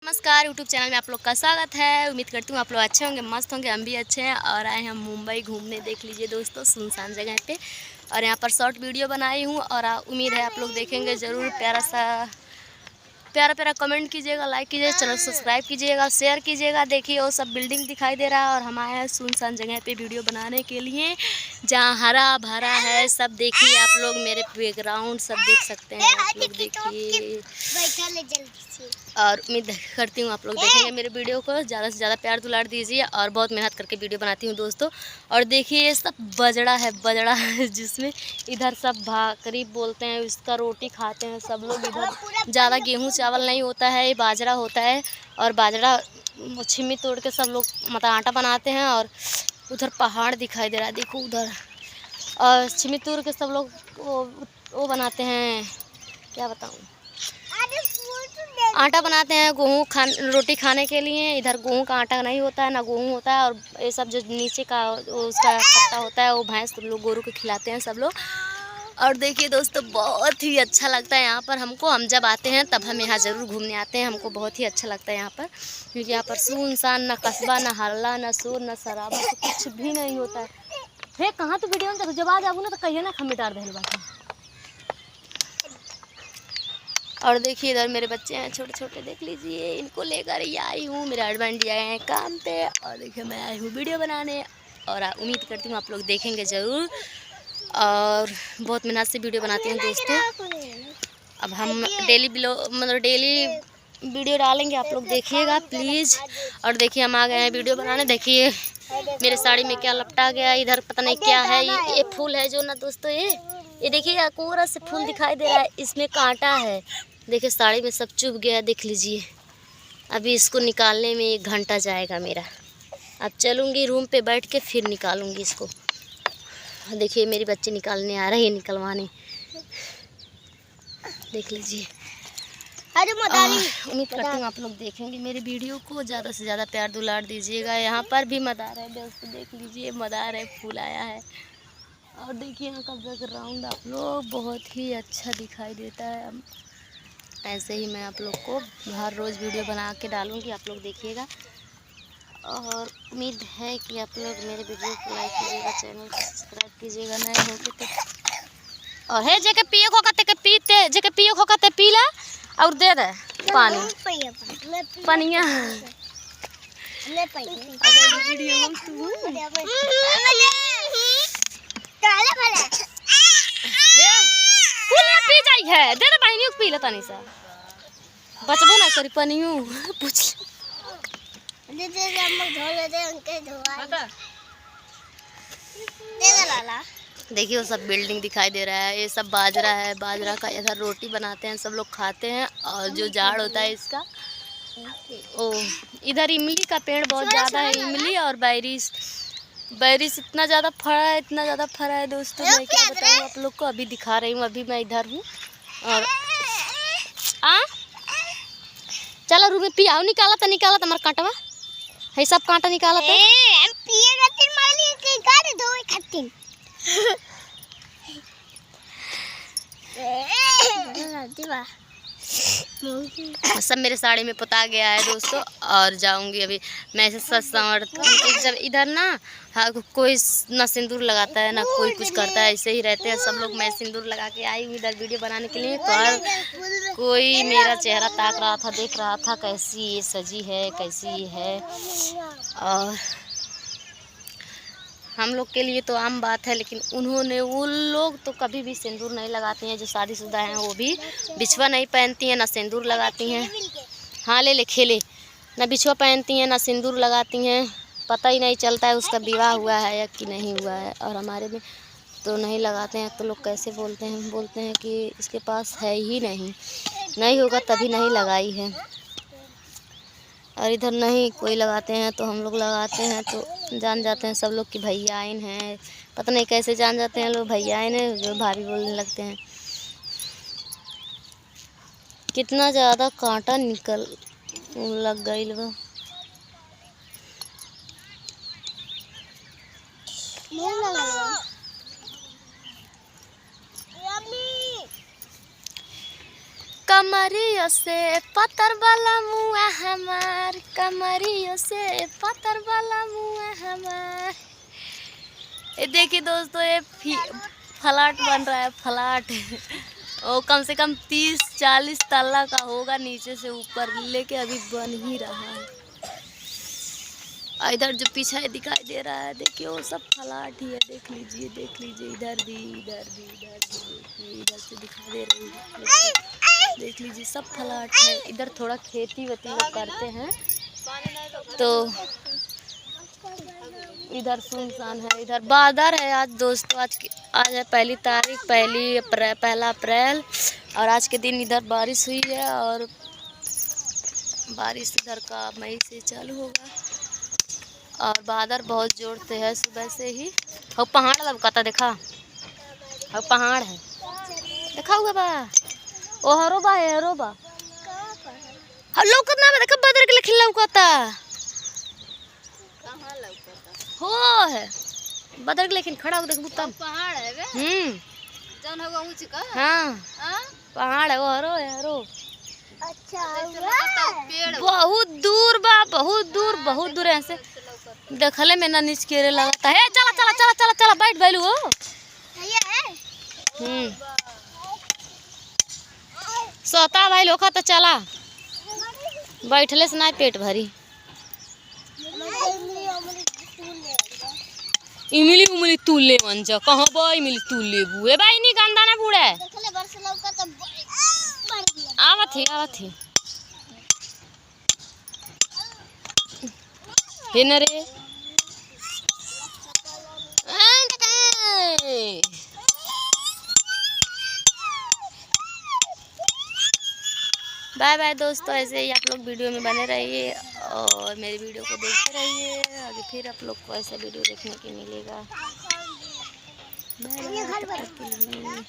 नमस्कार, YouTube channel में आप लोग का स्वागत है। उम्मीद करती हूँ आप लोग अच्छे होंगे, मस्त होंगे। हम भी अच्छे हैं और आए हैं मुंबई घूमने। देख लीजिए दोस्तों, सुनसान जगह पे और यहाँ पर शॉर्ट वीडियो बनाई हूँ और उम्मीद है आप लोग देखेंगे ज़रूर। प्यारा कमेंट कीजिएगा, लाइक कीजिएगा, चैनल सब्सक्राइब कीजिएगा, शेयर कीजिएगा। देखिए वो सब बिल्डिंग दिखाई दे रहा है और हम आए हैं सुनसान जगह पे वीडियो बनाने के लिए, जहाँ हरा भरा है सब। देखिए आप लोग मेरे बैकग्राउंड सब देख सकते हैं, आप लोग देखिए। और उम्मीद करती हूँ आप लोग देखेंगे मेरे वीडियो को। ज़्यादा से ज़्यादा प्यार दुलार दीजिए और बहुत मेहनत करके वीडियो बनाती हूँ दोस्तों। और देखिए ये सब बजड़ा है जिसमें इधर सब भाकरी बोलते हैं, इसका रोटी खाते हैं सब लोग। इधर ज़्यादा गेहूँ चावल नहीं होता है, ये बाजरा होता है। और बाजरा छिमी तोड़ के सब लोग मतलब आटा बनाते हैं। और उधर पहाड़ दिखाई दे रहा है, देखो उधर। और छिमी तोड़ के सब लोग वो बनाते हैं, क्या बताऊँ, आटा बनाते हैं रोटी खाने के लिए। इधर गेहूँ का आटा नहीं होता है, ना गेहूँ होता है। और ये सब जो नीचे का उसका पत्ता होता है वो भैंस लोग गोरू को खिलाते हैं सब लोग। और देखिए दोस्तों, बहुत ही अच्छा लगता है यहाँ पर हमको। हम जब आते हैं तब हम यहाँ ज़रूर घूमने आते हैं। हमको बहुत ही अच्छा लगता है यहाँ पर, क्योंकि यहाँ पर सुनसान, ना कस्बा, ना हल्ला, ना शोर, ना शराबा, तो कुछ भी नहीं होता है। हे कहाँ तो वीडियो में जब आ जाऊँ ना तो कहिए ना खमीदार दहल बात। और देखिए इधर मेरे बच्चे हैं छोटे छोटे, देख लीजिए। इनको लेकर ही आई हूँ, मेरे हस्बैंड जी आए हैं काम पे और देखिए मैं आई हूँ वीडियो बनाने। और उम्मीद करती हूँ आप लोग देखेंगे ज़रूर और बहुत मेहनत से वीडियो बनाती हूँ दोस्तों। अब हम डेली वीडियो डालेंगे, आप लोग देखिएगा प्लीज़। और देखिए हम आ गए हैं वीडियो बनाने। देखिए मेरे साड़ी में क्या लपटा गया, इधर पता नहीं क्या है। ये फूल है जो ना दोस्तों, ये देखिए कोरा से फूल दिखाई दे रहा है, इसमें कांटा है। देखिए साड़ी में सब चुभ गया, देख लीजिए। अभी इसको निकालने में 1 घंटा जाएगा मेरा। अब चलूँगी रूम पे बैठ के फिर निकालूँगी इसको। देखिए मेरे बच्चे निकालने आ रहे हैं, निकलवाने, देख लीजिए। उम्मीद करती हूँ आप लोग देखेंगे मेरे वीडियो को। ज़्यादा से ज़्यादा प्यार दुलार दीजिएगा। यहाँ पर भी मदार है दोस्तों, देख लीजिए मदार है, फूल आया है। और देखिए यहाँ का बैकग्राउंड आप लोग बहुत ही अच्छा दिखाई देता है। ऐसे ही मैं आप लोग को हर रोज़ वीडियो बना के डालूँगी, आप लोग देखिएगा। और उम्मीद है कि आप लोग मेरे वीडियो को लाइक कीजिएगा, चैनल को सब्सक्राइब कीजिएगा, नए होगे तो। और है जेके पियो खोकते के पीते, जेके पियो खोकते पीला और दे दे पानी पनिया। पी जाई है, दे दे पानी पी ले तनी सा, बचबो ना करी पनियो। पूछ देखिए वो सब बिल्डिंग दिखाई दे रहा है, ये सब बाजरा है। बाजरा का इधर रोटी बनाते हैं, सब लोग खाते हैं। और जो झाड़ होता है इसका, ओ इधर इमली का पेड़ बहुत ज़्यादा है। इमली और बैरिस इतना ज़्यादा फरा है, इतना ज़्यादा फरा है दोस्तों, मैं क्या बताऊँ आप लोग को। अभी दिखा रही हूँ, अभी मैं इधर हूँ। और चलो रूम में पियाओ, निकाला तो हमारा कांटवा है, सब कांटा निकाला तो। सब मेरे साड़ी में पुता गया है दोस्तों। और जाऊंगी अभी मैं सच संवर। जब इधर ना कोई ना सिंदूर लगाता है ना कोई कुछ करता है, ऐसे ही रहते हैं सब लोग। मैं सिंदूर लगा के आई हूँ इधर वीडियो बनाने के लिए। तो हर कोई मेरा चेहरा ताक रहा था, देख रहा था कैसी ये सजी है, कैसी ये है। और हम लोग के लिए तो आम बात है, लेकिन वो लोग तो कभी भी सिंदूर नहीं लगाती हैं। जो शादीशुदा हैं वो भी बिछुआ नहीं पहनती हैं, ना सिंदूर लगाती हैं। हाँ ले खेले, ना बिछुआ पहनती हैं, ना सिंदूर लगाती हैं। पता ही नहीं चलता है उसका विवाह हुआ है या कि नहीं हुआ है। और हमारे में तो नहीं लगाते हैं। तो लोग कैसे बोलते हैं कि इसके पास है ही नहीं होगा तभी नहीं लगाई है। और इधर नहीं कोई लगाते हैं तो हम लोग लगाते हैं, तो जान जाते हैं सब लोग कि भैया आइन हैं। पता नहीं कैसे जान जाते हैं लोग भैया आइन हैं, जो भाभी बोलने लगते हैं। कितना ज़्यादा कांटा निकल लग गई बा। कमरियों से पत्थर वाला मुआ हमार, कमरियों से पत्थर वाला मुआ हमार। ये देखिए दोस्तों, ये फ्लैट बन रहा है, फ्लैट। और कम से कम 30-40 तल्ला का होगा, नीचे से ऊपर लेके अभी बन ही रहा है। इधर जो पीछे दिखाई दे रहा है देखिए, वो सब फ्लैट ही है। देख लीजिए, देख लीजिए, इधर भी, इधर भी, इधर भी देखिए, इधर से दिखाई दे रही है। देख लीजिए, सब फ्लैट है। इधर थोड़ा खेती वेती लोग करते हैं, तो इधर सुनसान है। इधर बादल है आज दोस्तों, आज है 1 तारीख, 1 अप्रैल, और आज के दिन इधर बारिश हुई है। और बारिश इधर का मई से चालू होगा, और बादल बहुत जोर से है सुबह से ही। और पहाड़ लबकाता, देखा, और पहाड़ है, देखा हुआ बा, ओ हरो बा, हरो बा, लौकत ना बा, देखा बदर के लिए लौकता हो है, बदर के लेकिन खड़ा हो, देख तब पहाड़ है बे। जौन होगा ऊंच का, हां पहाड़ है, वो हरो है, हरो। अच्छा, बहुत दूर बा, बहुत दूर, बहुत दूर है। ऐसे देखले में ना नीच केरे लगता है। चला चला चला चला चला, बैठ भैलू हो। सोता भाई लोखा तो चला, बैठले से ना पेट भरी। इमली उमली तूले मंजा कहाँ बा, इमली तूले बुए भाई नी गंदा ना बूढ़े। आवत ही हे न रे। बाय बाय दोस्तों, ऐसे ही आप लोग वीडियो में बने रहिए और मेरी वीडियो को देखते रहिए। आगे फिर आप लोग को ऐसा वीडियो देखने के मिलेगा। Bye bye.